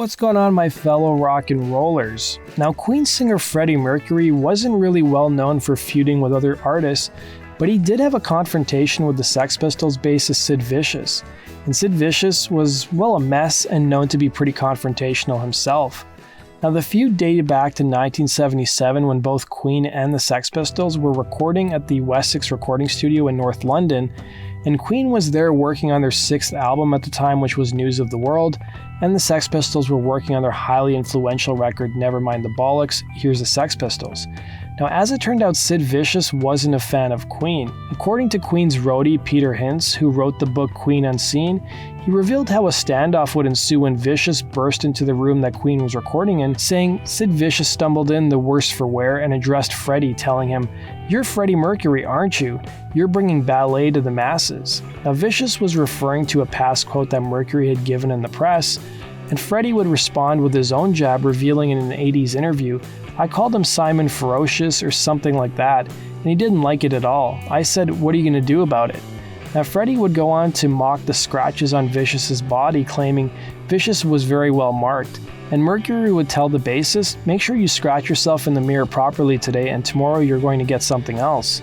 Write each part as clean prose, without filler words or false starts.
What's going on, my fellow rock and rollers? Now, Queen singer Freddie Mercury wasn't really well known for feuding with other artists, but he did have a confrontation with the Sex Pistols bassist Sid Vicious. And Sid Vicious was, well, a mess and known to be pretty confrontational himself. Now, the feud dated back to 1977 when both Queen and the Sex Pistols were recording at the Wessex recording studio in North London, and Queen was there working on their 6th album at the time, which was News of the World, and the Sex Pistols were working on their highly influential record Nevermind the Bollocks, Here's the Sex Pistols. Now, as it turned out, Sid Vicious wasn't a fan of Queen. According to Queen's roadie, Peter Hintz, who wrote the book Queen Unseen, he revealed how a standoff would ensue when Vicious burst into the room that Queen was recording in, saying Sid Vicious stumbled in the worse for wear and addressed Freddie, telling him, "You're Freddie Mercury, aren't you? You're bringing ballet to the masses." Now, Vicious was referring to a past quote that Mercury had given in the press, and Freddie would respond with his own jab, revealing in an 80s interview, "I called him Simon Ferocious or something like that, and he didn't like it at all. I said, what are you going to do about it?" Now, Freddie would go on to mock the scratches on Vicious's body, claiming Vicious was very well marked. And Mercury would tell the bassist, "Make sure you scratch yourself in the mirror properly today, and tomorrow you're going to get something else."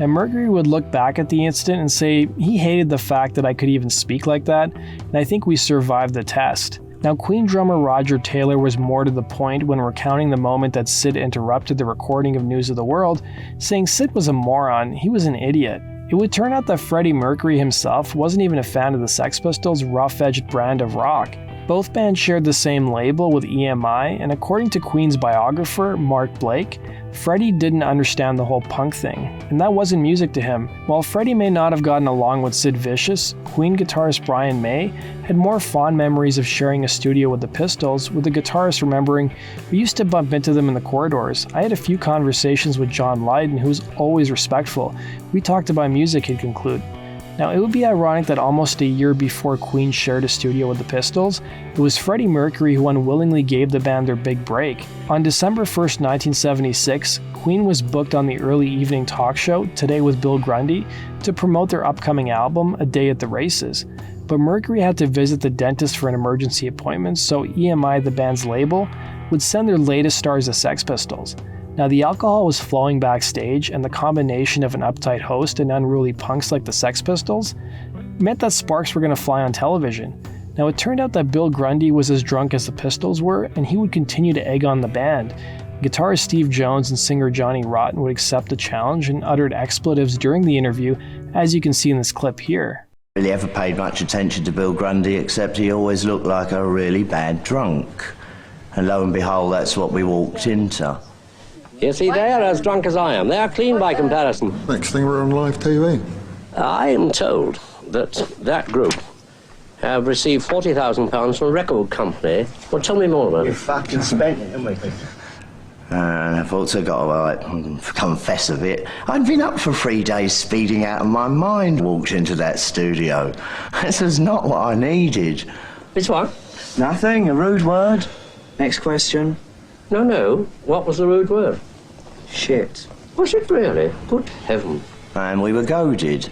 And Mercury would look back at the incident and say, "He hated the fact that I could even speak like that, and I think we survived the test." Now, Queen drummer Roger Taylor was more to the point when recounting the moment that Sid interrupted the recording of News of the World, saying Sid was a moron, he was an idiot. It would turn out that Freddie Mercury himself wasn't even a fan of the Sex Pistols' rough-edged brand of rock. Both bands shared the same label with EMI, and according to Queen's biographer, Mark Blake, Freddie didn't understand the whole punk thing, and that wasn't music to him. While Freddie may not have gotten along with Sid Vicious, Queen guitarist Brian May had more fond memories of sharing a studio with the Pistols, with the guitarist remembering, "We used to bump into them in the corridors. I had a few conversations with John Lydon, who was always respectful. We talked about music," he'd conclude. Now, it would be ironic that almost a year before Queen shared a studio with the Pistols, it was Freddie Mercury who unwillingly gave the band their big break. On December 1st, 1976, Queen was booked on the early evening talk show, Today with Bill Grundy, to promote their upcoming album, A Day at the Races. But Mercury had to visit the dentist for an emergency appointment, so EMI, the band's label, would send their latest stars the Sex Pistols. Now, the alcohol was flowing backstage, and the combination of an uptight host and unruly punks like the Sex Pistols meant that sparks were going to fly on television. Now, it turned out that Bill Grundy was as drunk as the Pistols were, and he would continue to egg on the band. Guitarist Steve Jones and singer Johnny Rotten would accept the challenge and uttered expletives during the interview, as you can see in this clip here. Really ever paid much attention to Bill Grundy, except he always looked like a really bad drunk. And lo and behold, that's what we walked into. You see, they are as drunk as I am. They are clean by comparison. Next thing we're on live TV. I am told that that group have received £40,000 from a record company. Well, tell me more about We it. fucking spent it, haven't we? And I've also got to confess a bit. I'd been up for 3 days speeding out of my mind, walked into that studio. This is not what I needed. Which one? Nothing, a rude word. Next question. No. What was the rude word? Shit. Was it really? Good heaven. And we were goaded.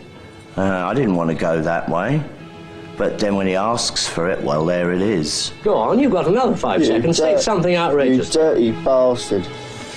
I didn't want to go that way. But then when he asks for it, well, there it is. Go on, you've got another 5 seconds. Say something outrageous. You dirty bastard.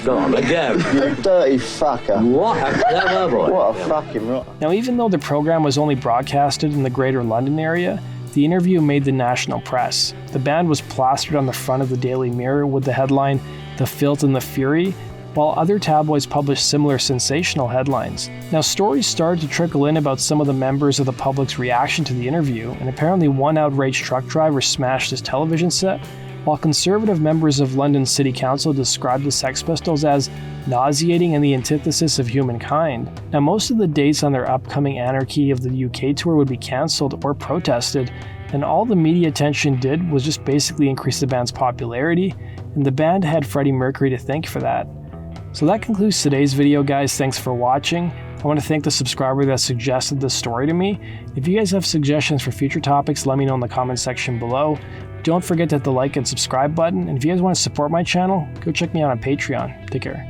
Go on, again. You dirty fucker. What a clever boy. What a fucking rot. Now, even though the program was only broadcasted in the greater London area, the interview made the national press. The band was plastered on the front of the Daily Mirror with the headline, "The Filth and the Fury," while other tabloids published similar sensational headlines. Now, stories started to trickle in about some of the members of the public's reaction to the interview, and apparently one outraged truck driver smashed his television set, while conservative members of London City Council described the Sex Pistols as nauseating and the antithesis of humankind. Now, most of the dates on their upcoming Anarchy of the UK tour would be cancelled or protested, and all the media attention did was just basically increase the band's popularity, and the band had Freddie Mercury to thank for that. So that concludes today's video, guys. Thanks for watching. I want to thank the subscriber that suggested this story to me. If you guys have suggestions for future topics, let me know in the comment section below. Don't forget to hit the like and subscribe button, and if you guys want to support my channel, go check me out on Patreon. Take care.